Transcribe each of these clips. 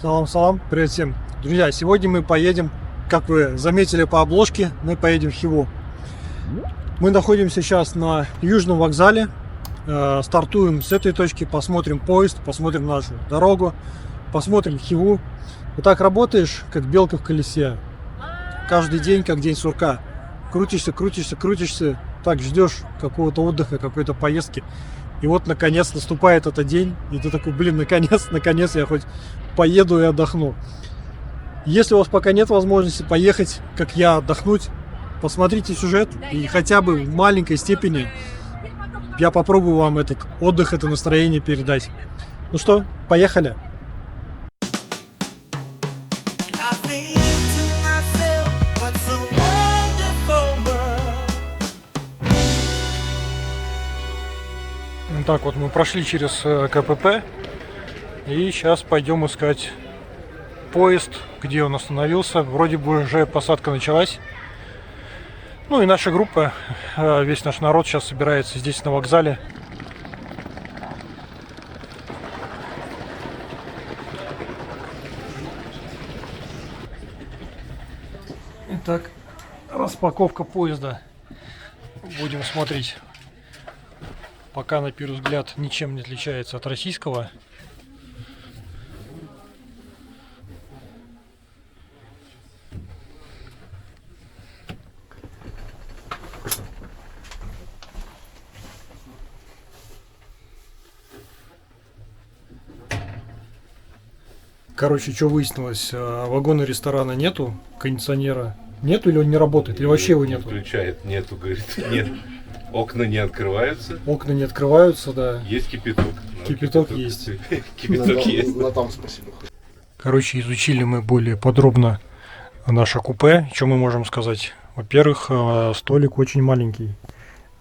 Салам, привет всем. Друзья, сегодня мы поедем, как вы заметили по обложке, мы поедем в Хиву. Мы находимся сейчас на Южном вокзале, стартуем с этой точки, посмотрим поезд, посмотрим нашу дорогу, посмотрим Хиву. Вот так работаешь, как белка в колесе, каждый день, как день сурка. Крутишься, так ждешь какого-то отдыха, какой-то поездки. И вот, наконец, наступает этот день, и ты такой, блин, наконец я хоть поеду и отдохну. Если у вас пока нет возможности поехать, как я, отдохнуть, посмотрите сюжет, и хотя бы в маленькой степени я попробую вам этот отдых, это настроение передать. Ну что, поехали! Так вот, мы прошли через КПП и сейчас пойдем искать поезд, где он остановился. Вроде бы уже посадка началась. Ну и наша группа, весь наш народ сейчас собирается здесь на вокзале. Итак, распаковка поезда. Будем смотреть. Пока на первый взгляд ничем не отличается от российского. Короче, что выяснилось, вагона ресторана нету, кондиционера нету, или он не работает, или вообще его нету? Включает, нету, говорит, нет. Окна не открываются. Окна не открываются, да. Есть кипяток. Кипяток есть. Кипяток есть. На там спасибо. Короче, изучили мы более подробно наше купе. Что мы можем сказать? Во-первых, столик очень маленький.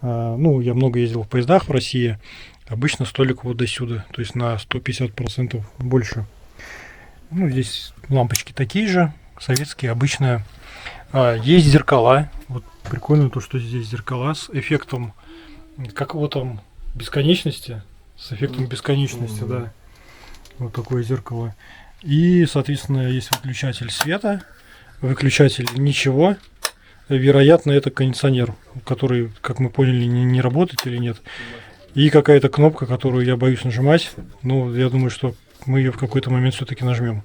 Ну, я много ездил в поездах в России. Обычно столик вот до сюда, то есть на 150% больше. Ну, здесь лампочки такие же, советские, обычные. Есть зеркала. Вот прикольно то, что здесь зеркала с эффектом, как его там, бесконечности. С эффектом бесконечности, да. Вот такое зеркало. И, соответственно, есть выключатель света. Выключатель ничего. Вероятно, это кондиционер, который, как мы поняли, не работает или нет. И какая-то кнопка, которую я боюсь нажимать. Ну, я думаю, что мы ее в какой-то момент все-таки нажмем.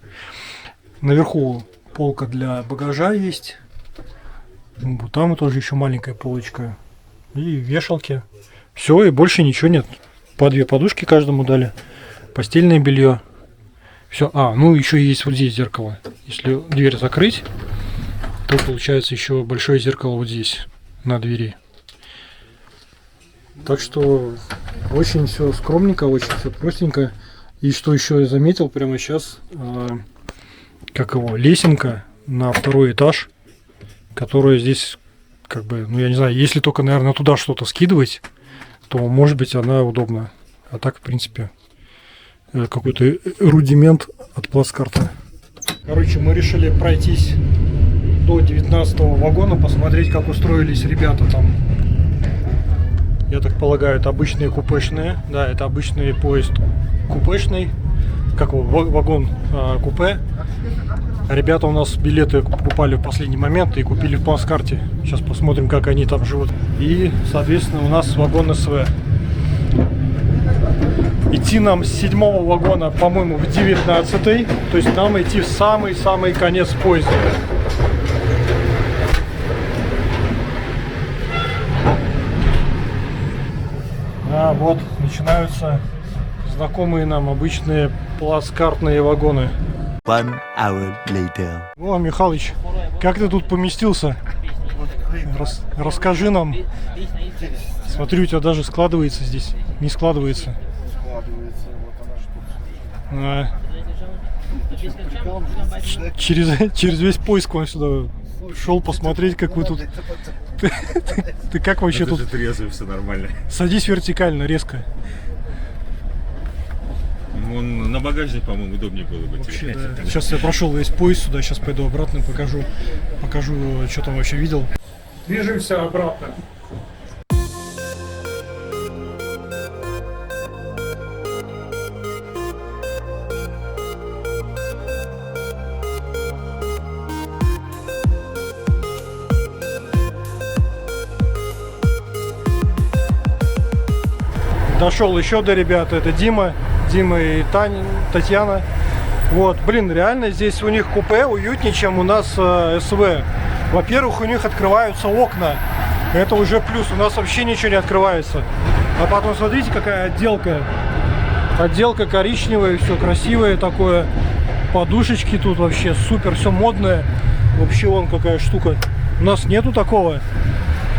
Наверху полка для багажа есть. Вот там тоже еще маленькая полочка. И вешалки. Все, и больше ничего нет. По 2 подушки каждому дали. Постельное белье. Все. Ну еще есть вот здесь зеркало. Если дверь закрыть, то получается еще большое зеркало вот здесь, на двери. Так что очень все скромненько, очень все простенько. И что еще я заметил прямо сейчас, лесенка на 2-й этаж, которая здесь, как бы, ну я не знаю, если только, наверное, туда что-то скидывать, то может быть она удобна. А так, в принципе, какой-то рудимент от плацкарта. Короче, мы решили пройтись до 19-го вагона, посмотреть, как устроились ребята там. Я так полагаю, это обычные купешные. Да, это обычный поезд купешный. Как его, вагон купе. Ребята у нас билеты покупали в последний момент и купили в плацкарте. Сейчас посмотрим, как они там живут. И, соответственно, у нас вагон СВ. Идти нам с 7-го вагона, по-моему, в 19-й. То есть нам идти в самый-самый конец поезда. Вот начинаются знакомые нам обычные плацкартные вагоны. 1 hour later. О, Михалыч, как ты тут поместился? Расскажи нам. Смотрю, у тебя даже складывается здесь. Не складывается. Через весь поиск он сюда шел посмотреть, как вы тут. Ты как вообще тут? Это трезвый, все нормально. Садись вертикально, резко. На багажник, по-моему, удобнее было бы. Вообще, да. Сейчас я прошел весь поезд сюда, сейчас пойду обратно, покажу, что там вообще видел. Движемся обратно. дошел еще до ребят. Это Дима и Татьяна. Вот, блин, реально здесь у них купе уютнее, чем у нас СВ. Во-первых, у них открываются окна. Это уже плюс. У нас вообще ничего не открывается. А потом смотрите, какая отделка. Отделка коричневая, все красивое такое. Подушечки тут вообще супер, все модное. Вообще вон какая штука. У нас нету такого.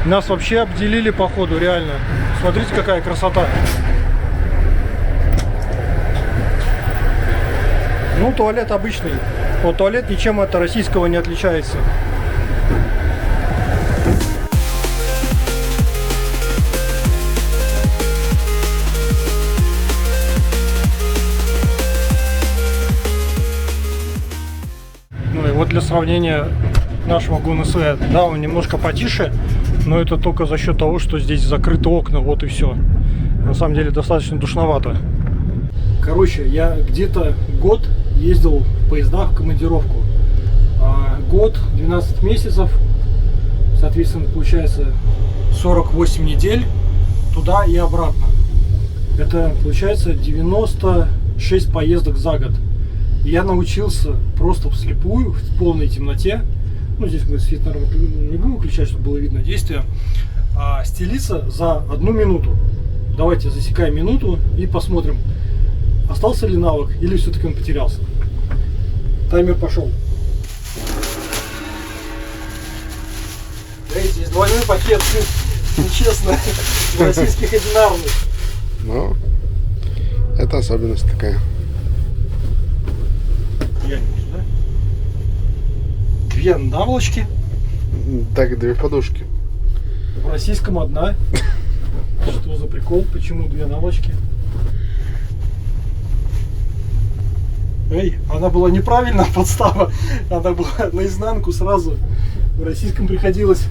Нас вообще обделили походу, реально. Смотрите, какая красота. Ну, туалет обычный. Вот туалет ничем от российского не отличается. Ну и вот для сравнения наш вагон СВ. Да, он немножко потише, но это только за счет того, что здесь закрыты окна, вот и все. На самом деле достаточно душновато. Короче, я где-то год ездил в поездах в командировку. Год, 12 месяцев, соответственно, получается 48 недель туда и обратно. Это получается 96 поездок за год. И я научился просто вслепую, в полной темноте, ну здесь мы свет, наверное, не будем выключать, чтобы было видно действие, стелиться за 1 минуту. Давайте засекаем минуту и посмотрим, остался ли навык или все-таки он потерялся. Таймер пошел. Эй, здесь двойной пакет, нечестно, российских одинарных. Ну, это особенность такая. Я не вижу, да? 2 наволочки. Так, 2 подушки. В российском 1. Что за прикол? Почему 2 наволочки? Эй, она была неправильная подстава. Она была наизнанку сразу. В российском приходилось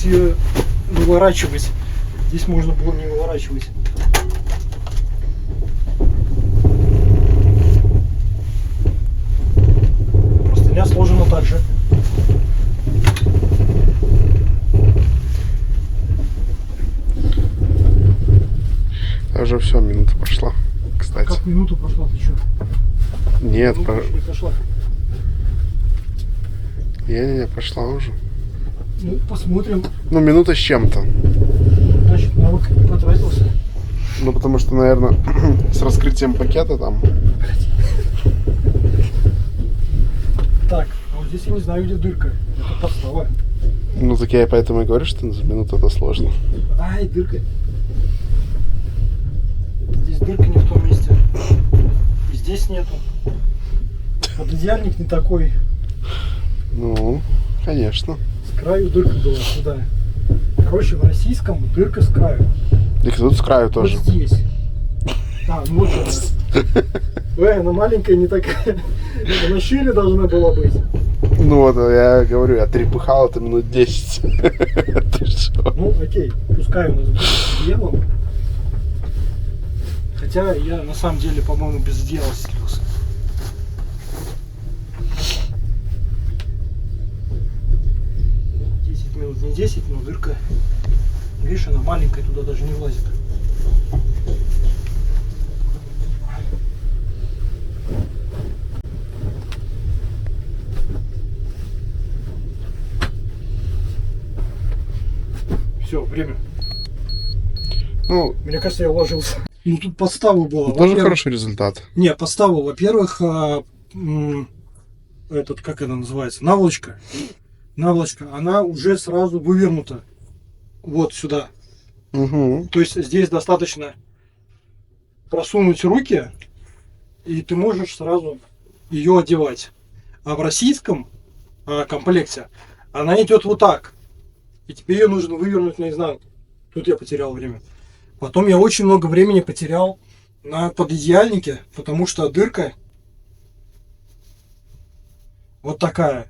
ее выворачивать. Здесь можно было не выворачивать. Простыня сложена так же. Уже все, минута пошла, кстати. Как минута прошла, ты что? Нет, Не прошла. не прошла уже. Ну, посмотрим. Ну, минута с чем-то. Значит, навык потратился. Ну, потому что, наверное, с раскрытием пакета там. Так, а вот здесь я не знаю, где дырка. Это подстава. Ну, так я поэтому и говорю, что за минуту это сложно. Ай, дырка. Здесь дырка не в том месте. И здесь нету. Пододеяльник не такой. Ну, конечно. С краю дырка была сюда. Короче, в российском дырка с краю. И тут с краю тоже. Вот здесь. А, ну вот она. Ой, она маленькая, не такая. Она шире должна была быть. Ну вот, я говорю, я трепыхал это минут 10. Ну, окей, пускай у нас будет с одеялом. Хотя я на самом деле, по-моему, без одеяла слился. Минут не 10, но дырка, видишь, она маленькая, туда даже не влазит. Все, время. Ну, Мне кажется, я уложился. Ну тут подстава была. тоже хороший результат. Не, подстава, во-первых, этот, как она называется, наволочка. Наволочка, она уже сразу вывернута вот сюда. Угу. То есть здесь достаточно просунуть руки, и ты можешь сразу ее одевать. А в российском комплекте она идет вот так. И тебе ее нужно вывернуть наизнанку. Тут я потерял время. Потом я очень много времени потерял на пододеяльнике, потому что дырка вот такая.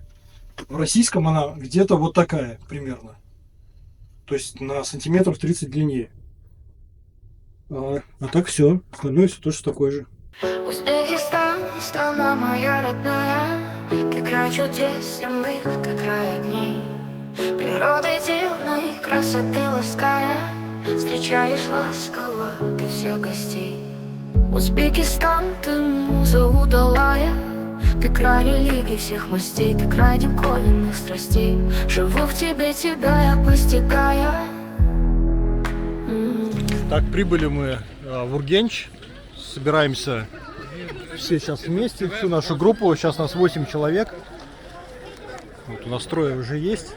В российском она где-то вот такая примерно. То есть на сантиметров 30 длиннее. А так все. Остальное все точно такое же. Узбекистан, страна моя родная, ты край чудес, земных, ты край дней. Природы дивной красоты лаская, встречаешь ласково ты всех гостей. Узбекистан, ты муза удалая, ты край религий всех мастей, ты край диковинных страстей. Живу в тебе, тебя я постигая. Так, прибыли мы в Ургенч. Собираемся все сейчас вместе, всю нашу группу. Сейчас нас 8 человек. Вот у нас трое уже есть.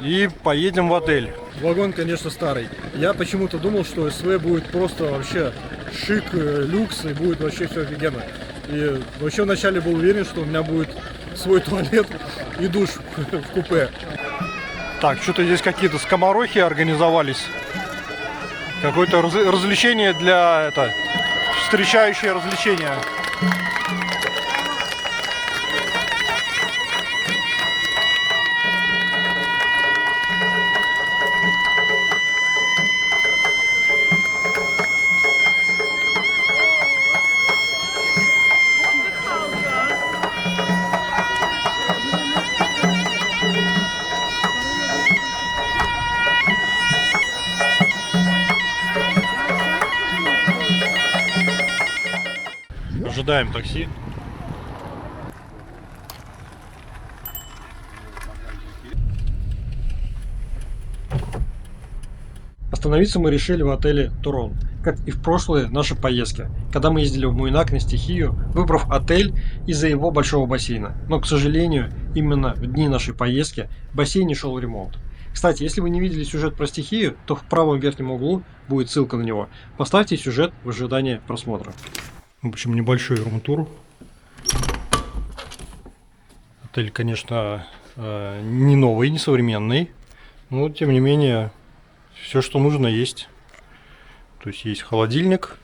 И поедем в отель. Вагон, конечно, старый. Я почему-то думал, что СВ будет просто вообще шик, люкс, и будет вообще все офигенно. И вообще вначале был уверен, что у меня будет свой туалет и душ в купе. Так, что-то здесь какие-то скоморохи организовались. Какое-то развлечение для встречающее развлечение. Ожидаем такси. Остановиться мы решили в отеле Турон, как и в прошлые наши поездки, когда мы ездили в Муйнак на стихию, выбрав отель из-за его большого бассейна. Но, к сожалению, именно в дни нашей поездки в бассейне шел ремонт. Кстати, если вы не видели сюжет про стихию, то в правом верхнем углу будет ссылка на него. Поставьте сюжет в ожидании просмотра. В общем, небольшой рум-тур. Отель, конечно, не новый, не современный, но тем не менее все, что нужно, есть. То есть есть холодильник,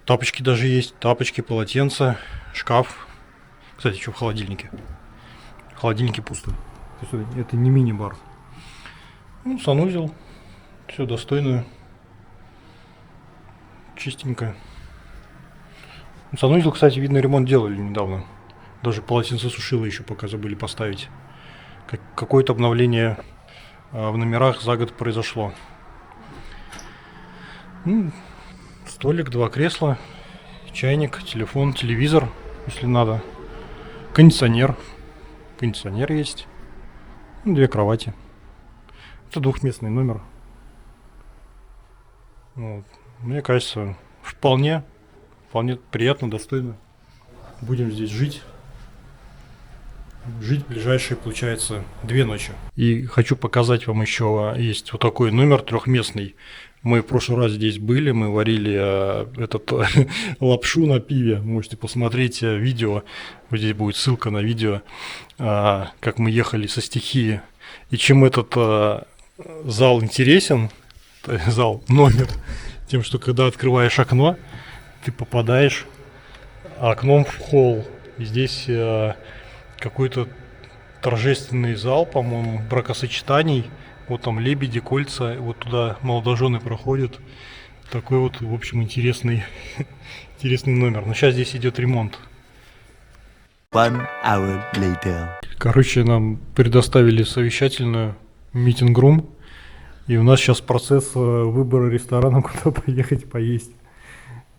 тапочки даже есть, тапочки, полотенца, шкаф. Кстати, что в холодильнике? В холодильнике пусто. Это не мини-бар. Ну, санузел, все достойно, чистенько. Санузел, кстати, видно, ремонт делали недавно. Даже полотенцесушило еще пока забыли поставить. Какое-то обновление в номерах за год произошло. Столик, 2 кресла, чайник, телефон, телевизор, если надо. Кондиционер. Кондиционер есть. 2 кровати. Это двухместный номер. Вот. Мне кажется, вполне приятно, достойно. Будем здесь жить. Жить ближайшие, получается, 2 ночи. И хочу показать вам еще, есть вот такой номер трехместный. Мы в прошлый раз здесь были, мы варили лапшу на пиве. Можете посмотреть видео. Вот здесь будет ссылка на видео, как мы ехали со стихии. И чем этот зал интересен, номер, тем, что когда открываешь окно, ты попадаешь окном в холл. И здесь какой-то торжественный зал, по-моему, бракосочетаний. Вот там лебеди, кольца, вот туда молодожены проходят. Такой вот, в общем, интересный номер. Но сейчас здесь идет ремонт. 1 hour later. Короче, нам предоставили совещательную митинг-рум. И у нас сейчас процесс выбора ресторана, куда поехать поесть.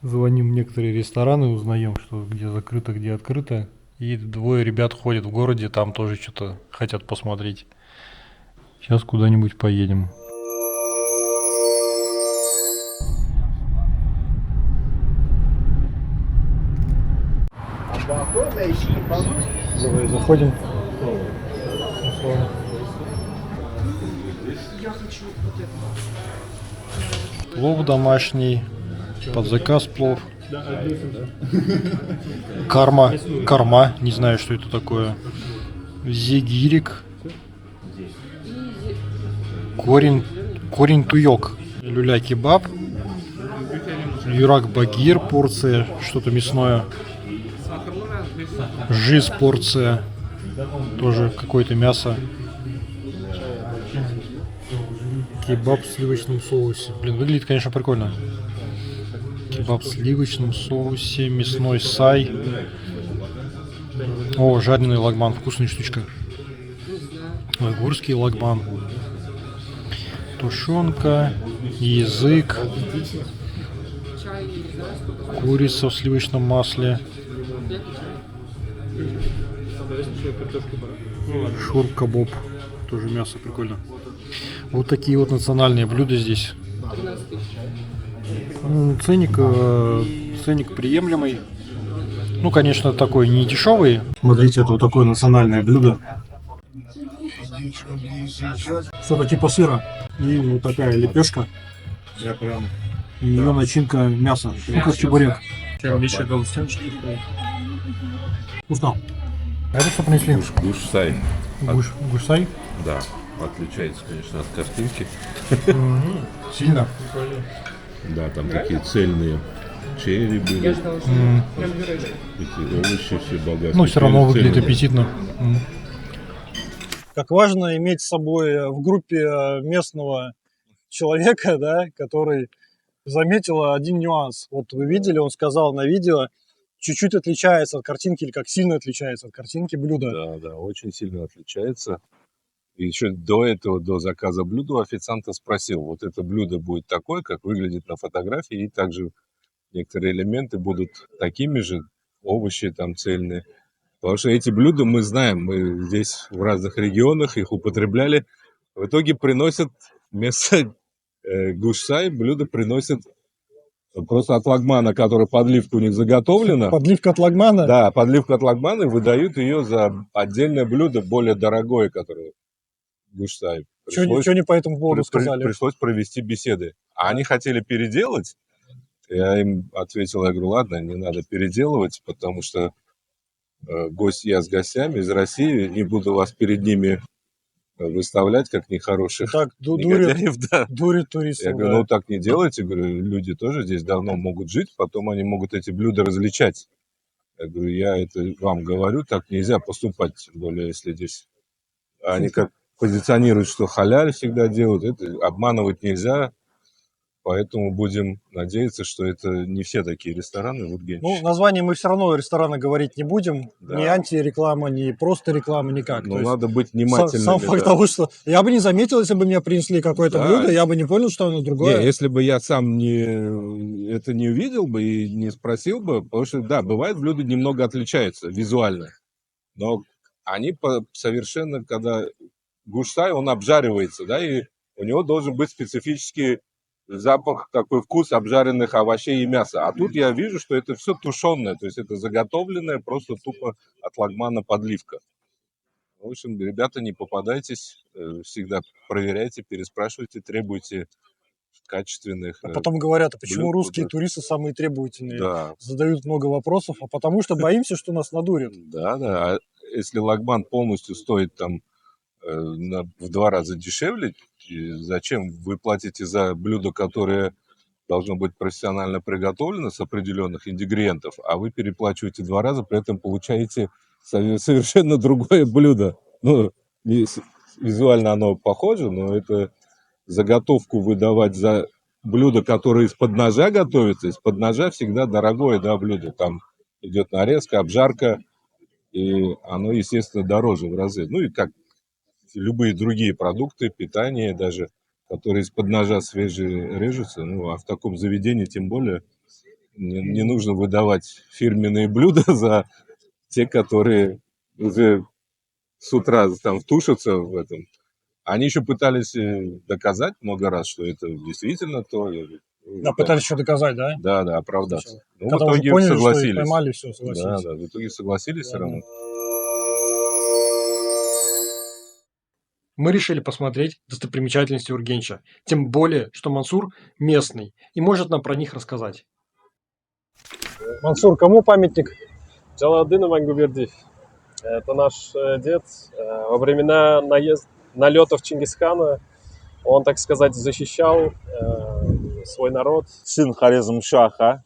Звоним в некоторые рестораны, узнаем, что где закрыто, где открыто. И 2 ребят ходят в городе, там тоже что-то хотят посмотреть. Сейчас куда-нибудь поедем. Давай заходим. Плов домашний, под заказ плов. Корма, не знаю, что это такое. Зигирик. Корень туёк. Люля-кебаб. Юрак-багир, порция, что-то мясное. Жиз, порция. Тоже какое-то мясо. Кебаб в сливочном соусе. Блин, выглядит, конечно, прикольно. Кебаб в сливочном соусе, мясной сай. О, жареный лагман, вкусная штучка. Уйгурский лагман. Тушенка, язык, курица в сливочном масле, шурк-кабоб, тоже мясо, прикольно. Вот такие вот национальные блюда здесь. Ценник приемлемый. Ну, конечно, такой не дешевый. Смотрите, это вот такое национальное блюдо. Что-то типа сыра. И вот такая лепешка. И ее начинка мясо. Ну, как чебурек. Вкусно. А это что принесли? Гушсай. Гушсай? Да, отличается, конечно, от картинки. Сильно. Да, там такие цельные черри были. Такие овощи все богатые. Ну, все равно выглядит Цельные. аппетитно. Как важно иметь с собой в группе местного человека, да, который заметил один нюанс. Вот вы видели, он сказал на видео, чуть-чуть отличается от картинки или как сильно отличается от картинки блюда. Да, да, очень сильно отличается. И еще до этого, до заказа блюда, у официанта спросил, вот это блюдо будет такое, как выглядит на фотографии, и также некоторые элементы будут такими же, овощи там цельные. Потому что эти блюда мы знаем, мы здесь в разных регионах их употребляли. В итоге приносят вместо гушсай, блюдо приносят просто от лагмана, который подливка у них заготовлена. Подливка от лагмана? Да, подливка от лагмана, и выдают ее за отдельное блюдо, более дорогое, которое гушсай. Что не по этому поводу сказали? Пришлось провести беседы. А они хотели переделать. Я им ответил, я говорю, ладно, не надо переделывать, потому что я с гостями из России, не буду вас перед ними выставлять как нехороших Так негодяев. Да. дурит туристов. Я говорю, ну так не делайте, говорю, люди тоже здесь давно могут жить, потом они могут эти блюда различать. Я говорю, я это вам говорю, так нельзя поступать, тем более, если здесь они как позиционируют, что халяль всегда делают, это обманывать нельзя, поэтому будем надеяться, что это не все такие рестораны в Ургенче. Ну, название мы все равно ресторана говорить не будем. Да. Ни антиреклама, ни просто реклама, никак. Но То есть надо быть внимательным. сам факт того, что я бы не заметил, если бы мне принесли какое-то Да. блюдо, я бы не понял, что оно другое. Не, если бы я сам это не увидел бы и не спросил бы, потому что, да, бывает, блюда немного отличаются визуально, но они совершенно, когда гушсай, он обжаривается, да, и у него должен быть специфический запах, такой вкус обжаренных овощей и мяса. А тут я вижу, что это все тушеное, то есть это заготовленное, просто тупо от лагмана подливка. В общем, ребята, не попадайтесь, всегда проверяйте, переспрашивайте, требуйте качественных. А потом говорят, а почему блюд, русские да. туристы самые требовательные? Да, Задают много вопросов, а потому что боимся, что нас надурят. да, да. А если лагман полностью стоит там в 2 раза дешевле, и зачем вы платите за блюдо, которое должно быть профессионально приготовлено с определенных ингредиентов, а вы переплачиваете 2 раза, при этом получаете совершенно другое блюдо. Ну, визуально оно похоже, но это заготовку выдавать за блюдо, которое из-под ножа готовится. Из-под ножа всегда дорогое, да, блюдо. Там идет нарезка, обжарка, и оно, естественно, дороже в разы. Ну и как любые другие продукты, питание даже, которые из-под ножа свежие режутся. Ну, а в таком заведении тем более не нужно выдавать фирменные блюда за те, которые уже с утра там тушатся в этом. Они еще пытались доказать много раз, что это действительно то. Да, пытались еще доказать, да? Да, да, оправдаться. Ну, в Когда уже итоге поняли, что их согласились. поймали, все, Да, согласились. да, в итоге согласились все равно. Мы решили посмотреть достопримечательности Ургенча. Тем более, что Мансур местный и может нам про них рассказать. Мансур, кому памятник? Джалаладдин Мангубердиев. Это наш дед. Во времена налетов Чингисхана он, так сказать, защищал свой народ. Сын Хорезм-Шаха.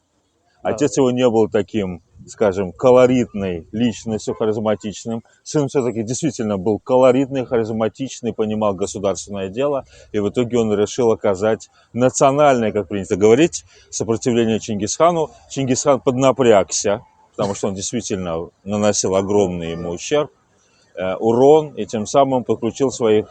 Отец его не был таким, скажем, колоритной личностью, харизматичным. Сын все-таки действительно был колоритный, харизматичный, понимал государственное дело. И в итоге он решил оказать национальное, как принято говорить, сопротивление Чингисхану. Чингисхан поднапрягся, потому что он действительно наносил огромный ему ущерб. урон и тем самым подключил своих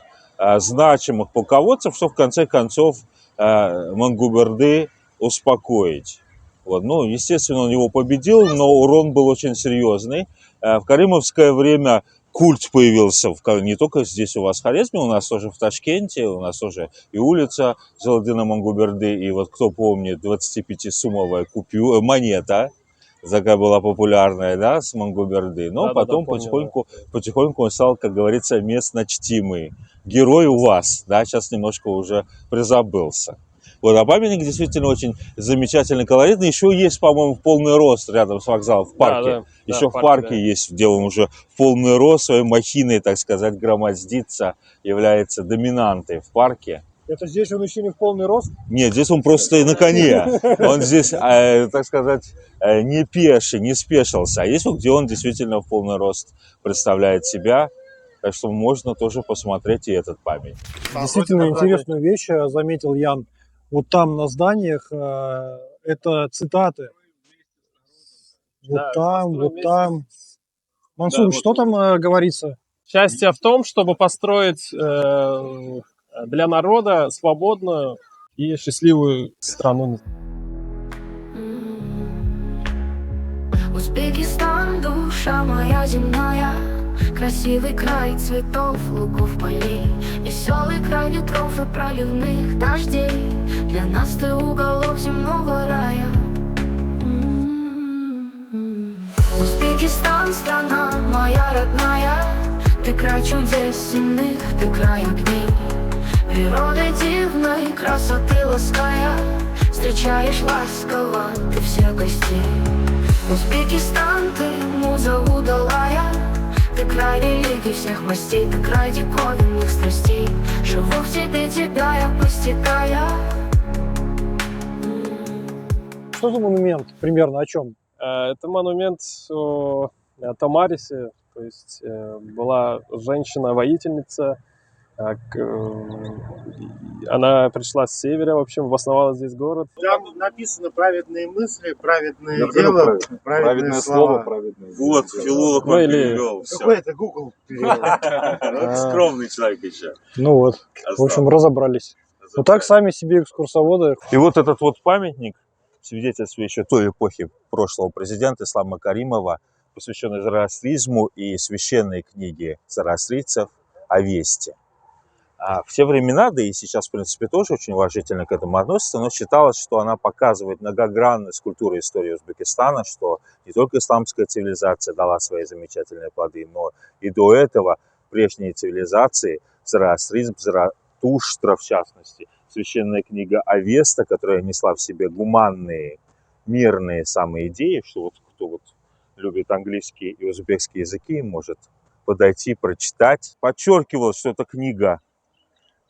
значимых полководцев, что в конце концов Мангуберды успокоить. Вот. Ну, естественно, он его победил, но урон был очень серьезный. В каримовское время культ появился не только здесь у вас в Хорезме, у нас тоже в Ташкенте, у нас тоже и улица Золотына Мангуберды, и вот кто помнит, 25-сумовая монета, такая была популярная, да, с Мангуберды. Но потом потихоньку он стал, как говорится, местно чтимый. Герой у вас, да, сейчас немножко уже призабылся. Вот, а памятник действительно очень замечательный, колоритный. Еще есть, по-моему, в полный рост рядом с вокзалом, в парке. Еще в парке есть, где он уже в полный рост своей махиной, так сказать, громоздится, является доминантой в парке. Это здесь он еще не в полный рост? Нет, здесь он просто на коне. Он здесь, так сказать, не пеший, не спешился. А есть вот, где он действительно в полный рост представляет себя. Так что можно тоже посмотреть и этот памятник. Действительно интересную вещь заметил Ян. Вот там на зданиях это цитаты. Вот там, вот там. Мансур, Да, что там говорится? Счастье в том, чтобы построить для народа свободную и счастливую страну. Узбекистан, душа моя земная, красивый край цветов, лугов, полей, веселый край ветров и проливных дождей. Для нас ты уголок земного рая. Узбекистан, страна моя родная, ты край чудес земных, ты край огней, природой дивной красоты лаская, встречаешь ласково ты всех гостей. Узбекистан, ты муза удалая, ты край религий всех мастей, ты край диковинных страстей, живу в тебе тебя я постигая. Что за монумент? Примерно о чем? Это монумент о Томарисе, то есть была женщина-воительница, она пришла с севера, в общем, основала здесь город. Там написано праведные мысли, праведное дело, праведное слово. Вот, филолог Ну, или- перевел. Какой это Google перевел? Скромный человек еще. Ну вот, в общем, разобрались. Вот так сами себе экскурсоводы. И вот этот вот памятник, свидетельствующий той эпохи прошлого президента Ислама Каримова, посвященный зороастризму и священной книге зороастрийцев «Авести». А в те времена, да и сейчас, в принципе, тоже очень уважительно к этому относятся, но считалось, что она показывает многогранность культуры и истории Узбекистана, что не только исламская цивилизация дала свои замечательные плоды, но и до этого прежние цивилизации, зороастризм, Заратуштра в частности, священная книга Авеста, которая несла в себе гуманные, мирные самые идеи, что вот кто вот любит английский и узбекский языки, может подойти, прочитать. Подчеркивалось, что эта книга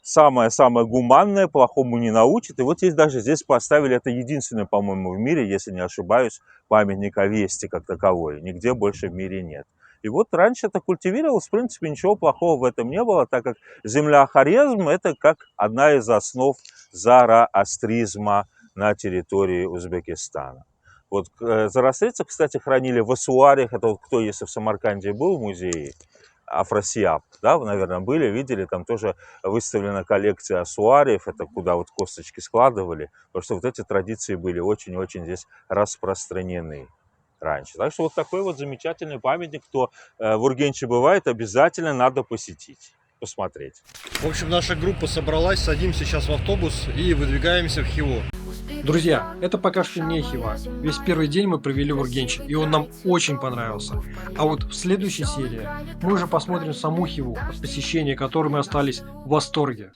самое-самое гуманное, плохому не научит. И вот здесь поставили, это единственный, по-моему, в мире, если не ошибаюсь, памятник Авести как таковой. Нигде больше в мире нет. И вот раньше это культивировалось, в принципе, ничего плохого в этом не было, так как земля Хорезм – это как одна из основ зороастризма на территории Узбекистана. Вот зороастрийцев, кстати, хранили в Асуариях. Это вот кто, если в Самарканде был в музее, Афросиаб, да, вы, наверное, были, видели, там тоже выставлена коллекция асуариев, это куда вот косточки складывали, потому что вот эти традиции были очень-очень здесь распространены раньше. Так что вот такой вот замечательный памятник, кто в Ургенче бывает, обязательно надо посетить, посмотреть. В общем, наша группа собралась, садимся сейчас в автобус и выдвигаемся в Хиво. Друзья, это пока что не Хива. Весь первый день мы провели в Ургенче, и он нам очень понравился. А вот в следующей серии мы уже посмотрим саму Хиву, от посещения которой мы остались в восторге.